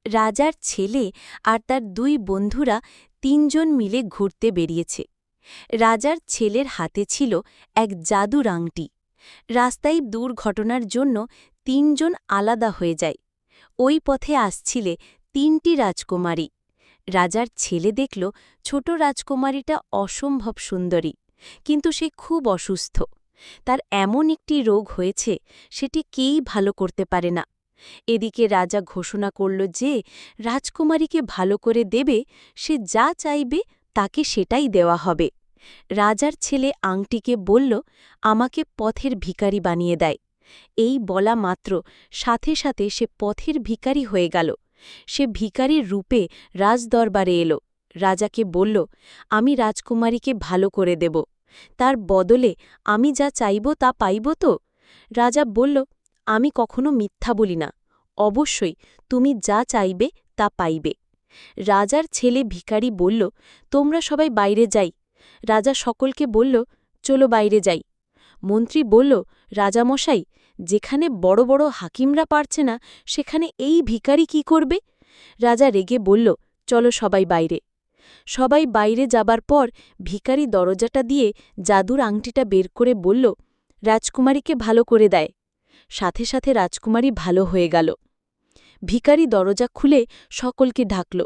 রাজার ছেলে আর তার দুই বন্ধুরা তিনজন মিলে ঘুরতে বেরিয়েছে। রাজার ছেলের হাতে ছিল এক জাদুর আংটি। রাস্তায় দুর্ঘটনার জন্য তিনজন আলাদা হয়ে যায়। ওই পথে আসছিলে তিনটি রাজকুমারী। রাজার ছেলে দেখল ছোট রাজকুমারীটা অসম্ভব সুন্দরী, কিন্তু সে খুব অসুস্থ। তার এমন একটি রোগ হয়েছে, সেটি কেই ভালো করতে পারে না। এদিকে রাজা ঘোষণা করল যে রাজকুমারীকে ভালো করে দেবে, সে যা চাইবে তাকে সেটাই দেওয়া হবে। রাজার ছেলে আংটিকে বলল, আমাকে পথের ভিখারি বানিয়ে দেয়। এই বলা মাত্র সাথে সাথে সে পথের ভিখারি হয়ে গেল। সে ভিখারির রূপে রাজদরবারে এলো। রাজাকে বলল, আমি রাজকুমারীকে ভালো করে দেব, তার বদলে আমি যা চাইব তা পাইব তো? রাজা বলল, আমি কখনো মিথ্যা বলি না, অবশ্যই তুমি যা চাইবে তা পাইবে। রাজার ছেলে ভিখারি বলল, তোমরা সবাই বাইরে যাই। রাজা সকলকে বলল, চলো বাইরে যাই। মন্ত্রী বলল, রাজামশাই, যেখানে বড় বড় হাকিমরা পারছে না, সেখানে এই ভিখারি কি করবে? রাজা রেগে বলল, চলো সবাই বাইরে। সবাই বাইরে যাবার পর ভিখারি দরজাটা দিয়ে জাদুর আংটিটা বের করে বলল, রাজকুমারীকে ভালো করে দেয়। সাথে সাথে রাজকুমারী ভালো হয়ে গেল। ভিখারি দরজা খুলে সকলকে ঢাকল।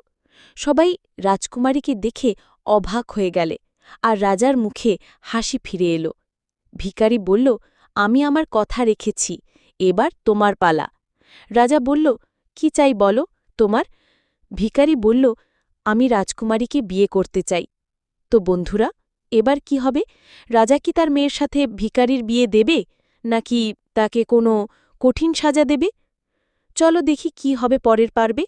সবাই রাজকুমারীকে দেখে অবাক হয়ে গেলে, আর রাজার মুখে হাসি ফিরে এলো। ভিখারি বলল, আমি আমার কথা রেখেছি, এবার তোমার পালা। রাজা বলল, কি চাই বলো তোমার? ভিখারি বলল, আমি রাজকুমারীকে বিয়ে করতে চাই। তো বন্ধুরা, এবার কি হবে? রাজা কি তার মেয়ের সাথে ভিখারির বিয়ে দেবে, নাকি তাকে কোনো কঠিন সাজা দেবে? চলো দেখি কি হবে পরের পর্বে।